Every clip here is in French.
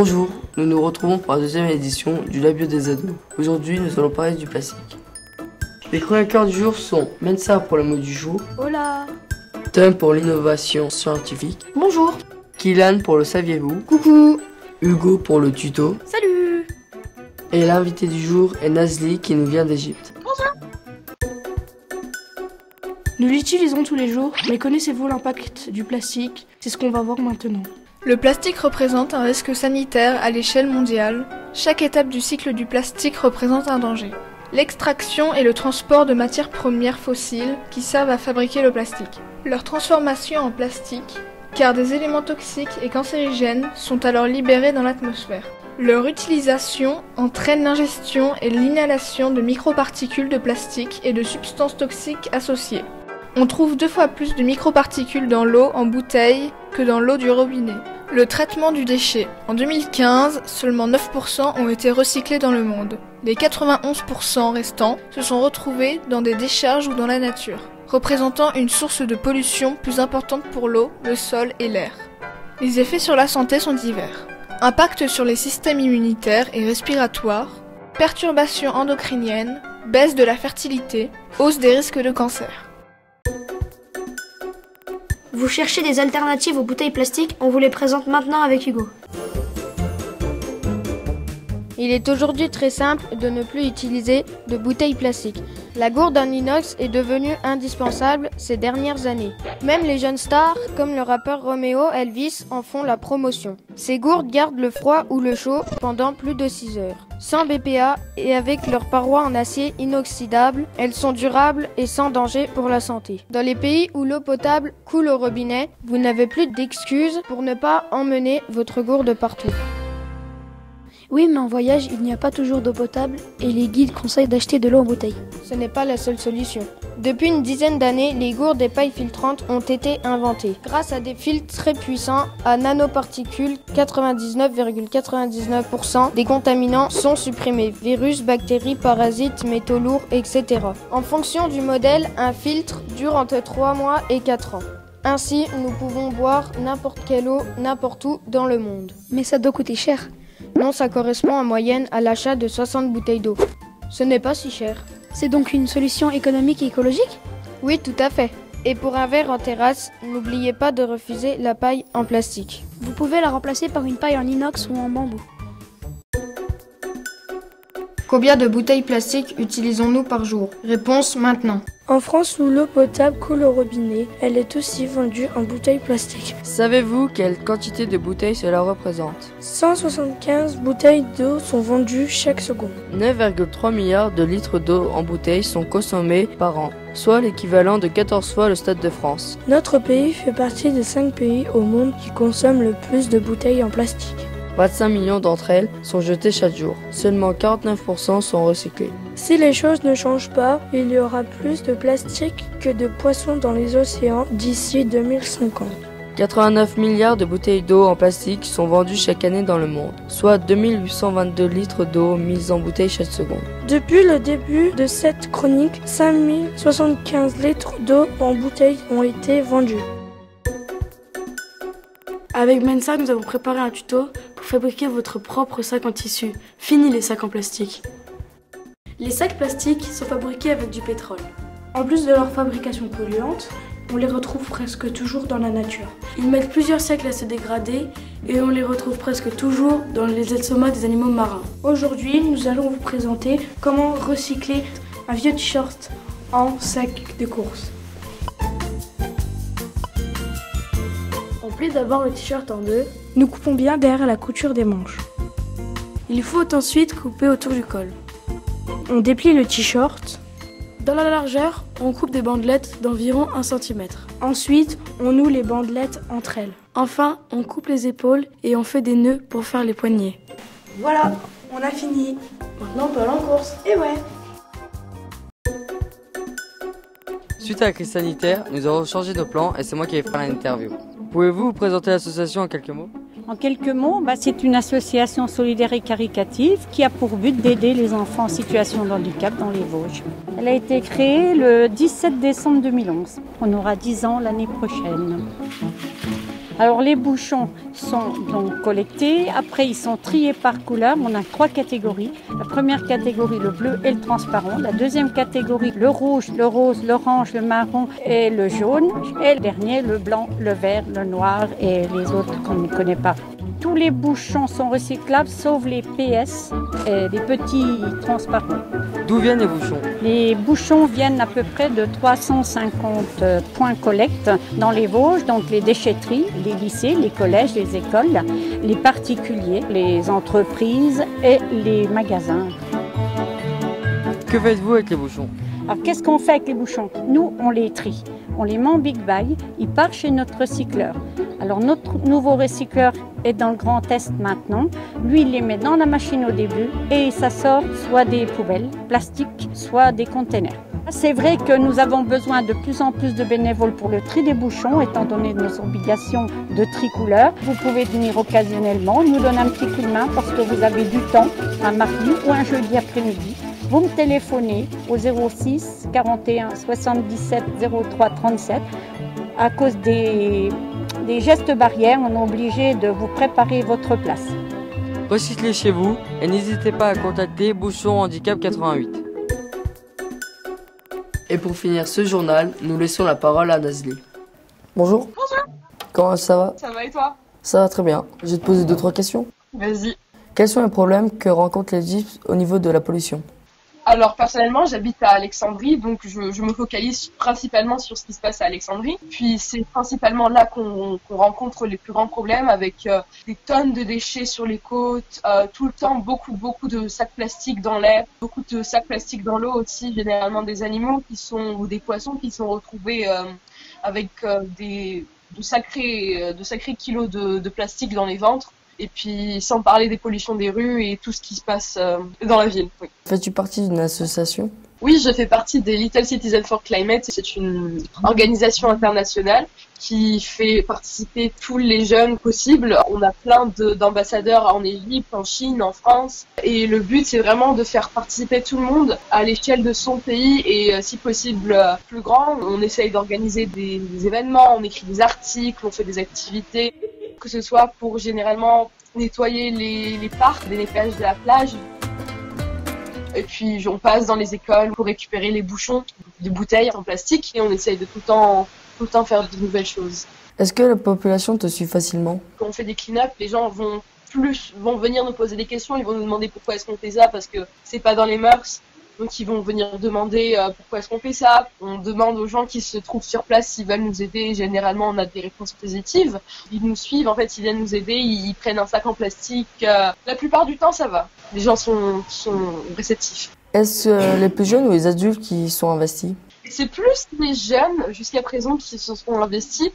Bonjour, nous nous retrouvons pour la deuxième édition du Lab Bio des ados. Aujourd'hui, nous allons parler du plastique. Les chroniqueurs du jour sont Mensa pour le mot du jour, Hola. Tom pour l'innovation scientifique, Bonjour. Kylan pour le saviez-vous, Coucou. Hugo pour le tuto, Salut. et l'invité du jour est Nazli qui nous vient d'Égypte. Nous l'utilisons tous les jours, mais connaissez-vous l'impact du plastique? C'est ce qu'on va voir maintenant. Le plastique représente un risque sanitaire à l'échelle mondiale. Chaque étape du cycle du plastique représente un danger. L'extraction et le transport de matières premières fossiles qui servent à fabriquer le plastique. Leur transformation en plastique, car des éléments toxiques et cancérigènes sont alors libérés dans l'atmosphère. Leur utilisation entraîne l'ingestion et l'inhalation de microparticules de plastique et de substances toxiques associées. On trouve 2 fois plus de microparticules dans l'eau en bouteille que dans l'eau du robinet. Le traitement du déchet. En 2015, seulement 9% ont été recyclés dans le monde. Les 91% restants se sont retrouvés dans des décharges ou dans la nature, représentant une source de pollution plus importante pour l'eau, le sol et l'air. Les effets sur la santé sont divers. Impact sur les systèmes immunitaires et respiratoires, perturbations endocriniennes, baisse de la fertilité, hausse des risques de cancer. Vous cherchez des alternatives aux bouteilles plastiques? On vous les présente maintenant avec Hugo. Il est aujourd'hui très simple de ne plus utiliser de bouteilles plastiques. La gourde en inox est devenue indispensable ces dernières années. Même les jeunes stars, comme le rappeur Romeo Elvis, en font la promotion. Ces gourdes gardent le froid ou le chaud pendant plus de 6 heures. Sans BPA et avec leurs parois en acier inoxydable, elles sont durables et sans danger pour la santé. Dans les pays où l'eau potable coule au robinet, vous n'avez plus d'excuses pour ne pas emmener votre gourde partout. Oui, mais en voyage, il n'y a pas toujours d'eau potable et les guides conseillent d'acheter de l'eau en bouteille. Ce n'est pas la seule solution. Depuis une dizaine d'années, les gourdes et pailles filtrantes ont été inventées. Grâce à des filtres très puissants à nanoparticules, 99,99% des contaminants sont supprimés. Virus, bactéries, parasites, métaux lourds, etc. En fonction du modèle, un filtre dure entre 3 mois et 4 ans. Ainsi, nous pouvons boire n'importe quelle eau, n'importe où dans le monde. Mais ça doit coûter cher. Non, ça correspond en moyenne à l'achat de 60 bouteilles d'eau. Ce n'est pas si cher. C'est donc une solution économique et écologique? Oui, tout à fait. Et pour un verre en terrasse, n'oubliez pas de refuser la paille en plastique. Vous pouvez la remplacer par une paille en inox ou en bambou. Combien de bouteilles plastiques utilisons-nous par jour? Réponse maintenant. En France, où l'eau potable coule au robinet, elle est aussi vendue en bouteilles plastiques. Savez-vous quelle quantité de bouteilles cela représente? 175 bouteilles d'eau sont vendues chaque seconde. 9,3 milliards de litres d'eau en bouteilles sont consommés par an, soit l'équivalent de 14 fois le Stade de France. Notre pays fait partie des 5 pays au monde qui consomment le plus de bouteilles en plastique. 25 millions d'entre elles sont jetées chaque jour. Seulement 49% sont recyclées. Si les choses ne changent pas, il y aura plus de plastique que de poissons dans les océans d'ici 2050. 89 milliards de bouteilles d'eau en plastique sont vendues chaque année dans le monde, soit 2822 litres d'eau mises en bouteille chaque seconde. Depuis le début de cette chronique, 5075 litres d'eau en bouteille ont été vendus. Avec Mensa, nous avons préparé un tuto pour fabriquer votre propre sac en tissu. Fini les sacs en plastique. Les sacs plastiques sont fabriqués avec du pétrole. En plus de leur fabrication polluante, on les retrouve presque toujours dans la nature. Ils mettent plusieurs siècles à se dégrader et on les retrouve presque toujours dans les estomacs des animaux marins. Aujourd'hui, nous allons vous présenter comment recycler un vieux t-shirt en sac de course. On plie d'abord le t-shirt en deux. Nous coupons bien derrière la couture des manches. Il faut ensuite couper autour du col. On déplie le t-shirt. Dans la largeur, on coupe des bandelettes d'environ 1 cm. Ensuite, on noue les bandelettes entre elles. Enfin, on coupe les épaules et on fait des nœuds pour faire les poignets. Voilà, on a fini. Maintenant, on peut aller en course. Et ouais. Suite à la crise sanitaire, nous avons changé nos plans et c'est moi qui vais faire l'interview. Pouvez-vous vous présenter l'association en quelques mots? En quelques mots, c'est une association solidaire et caritative qui a pour but d'aider les enfants en situation de handicap dans les Vosges. Elle a été créée le 17 décembre 2011. On aura 10 ans l'année prochaine. Alors les bouchons sont donc collectés, après ils sont triés par couleur. On a 3 catégories. La première catégorie, le bleu et le transparent. La deuxième catégorie, le rouge, le rose, l'orange, le marron et le jaune. Et le dernier, le blanc, le vert, le noir et les autres qu'on ne connaît pas. Tous les bouchons sont recyclables sauf les PS et les petits transparents. D'où viennent les bouchons? Les bouchons viennent à peu près de 350 points collecte dans les Vosges, donc les déchetteries, les lycées, les collèges, les écoles, les particuliers, les entreprises et les magasins. Que faites-vous avec les bouchons? Alors qu'est-ce qu'on fait avec les bouchons? Nous, on les trie. On les met en big bag, ils partent chez notre recycleur. Alors notre nouveau recycleur est dans le Grand Est maintenant. Lui, il les met dans la machine au début et ça sort soit des poubelles plastiques, soit des containers. C'est vrai que nous avons besoin de plus en plus de bénévoles pour le tri des bouchons, étant donné nos obligations de tri couleur. Vous pouvez venir occasionnellement, nous donner un petit coup de main parce que vous avez du temps, un mardi ou un jeudi après-midi. Vous me téléphonez au 06 41 77 03 37. À cause des gestes barrières, on est obligé de vous préparer votre place. Recyclez chez vous et n'hésitez pas à contacter Bouchons Handicap 88. Et pour finir ce journal, nous laissons la parole à Nazli. Bonjour. Bonjour. Comment ça va? Ça va et toi? Ça va très bien. Je vais te poser 2-3 questions. Vas-y. Quels sont les problèmes que rencontrent les gypses au niveau de la pollution? Alors personnellement, j'habite à Alexandrie, donc je me focalise principalement sur ce qui se passe à Alexandrie. Puis c'est principalement là qu'on rencontre les plus grands problèmes avec des tonnes de déchets sur les côtes, tout le temps beaucoup de sacs plastiques dans l'air, beaucoup de sacs plastiques dans l'eau aussi, généralement des animaux ou des poissons qui sont retrouvés avec de sacrés kilos de plastique dans les ventres. Et puis, sans parler des pollutions des rues et tout ce qui se passe dans la ville. Oui. Fais-tu partie d'une association? Oui, je fais partie des Little Citizens for Climate. C'est une organisation internationale qui fait participer tous les jeunes possibles. On a plein d'ambassadeurs en Égypte, en Chine, en France. Et le but, c'est vraiment de faire participer tout le monde à l'échelle de son pays et si possible plus grand. On essaye d'organiser des événements, on écrit des articles, on fait des activités. Que ce soit pour généralement nettoyer les parcs, des nettoyages de la plage. Et puis on passe dans les écoles pour récupérer les bouchons de bouteilles en plastique et on essaye de tout le temps faire de nouvelles choses. Est-ce que la population te suit facilement? Quand on fait des clean-up, les gens vont venir nous poser des questions, ils vont nous demander pourquoi est-ce qu'on fait ça parce que c'est pas dans les mœurs. Donc ils vont venir demander pourquoi est-ce qu'on fait ça. On demande aux gens qui se trouvent sur place s'ils veulent nous aider. Généralement, on a des réponses positives. Ils nous suivent, en fait, ils viennent nous aider. Ils prennent un sac en plastique. La plupart du temps, ça va. Les gens sont réceptifs. Est-ce les plus jeunes ou les adultes qui sont investis? C'est plus les jeunes, jusqu'à présent, qui se sont investis.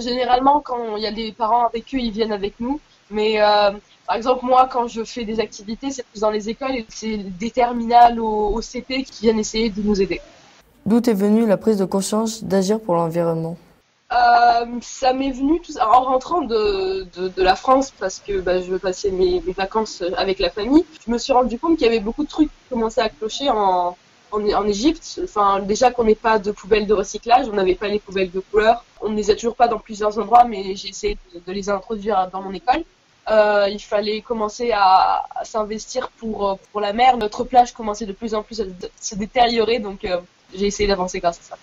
Généralement, quand il y a des parents avec eux, ils viennent avec nous. Mais par exemple, moi, quand je fais des activités, c'est plus dans les écoles et c'est des terminales au CP qui viennent essayer de nous aider. D'où est venue la prise de conscience d'agir pour l'environnement? Ça m'est venu en rentrant de la France parce que je veux passer mes vacances avec la famille. Je me suis rendu compte qu'il y avait beaucoup de trucs qui commençaient à clocher en Égypte. Enfin, déjà qu'on n'ait pas de poubelles de recyclage, on n'avait pas les poubelles de couleur. On ne les a toujours pas dans plusieurs endroits, mais j'ai essayé de les introduire dans mon école. Il fallait commencer à s'investir pour la mer. Notre plage commençait de plus en plus à se détériorer, donc j'ai essayé d'avancer grâce à ça.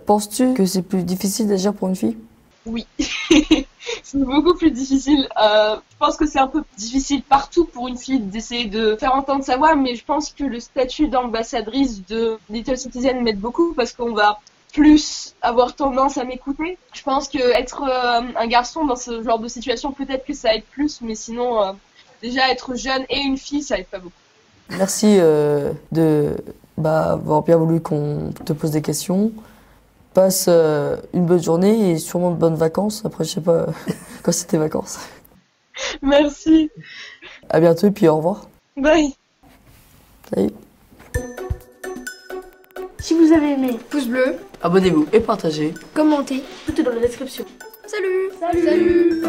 Penses-tu que c'est plus difficile d'agir pour une fille? Oui, c'est beaucoup plus difficile. Je pense que c'est un peu difficile partout pour une fille d'essayer de faire entendre sa voix, mais je pense que le statut d'ambassadrice de Little Citizen m'aide beaucoup parce qu'on va plus avoir tendance à m'écouter. Je pense que être un garçon dans ce genre de situation, peut-être que ça aide plus, mais sinon, déjà être jeune et une fille, ça aide pas beaucoup. Merci d'avoir bien voulu qu'on te pose des questions. Passe une bonne journée et sûrement de bonnes vacances. Après, je sais pas quand c'est tes vacances. Merci. À bientôt et puis au revoir. Bye. Salut. Si vous avez aimé, Pouce bleu. Abonnez-vous et partagez. commentez, tout est dans la description. Salut.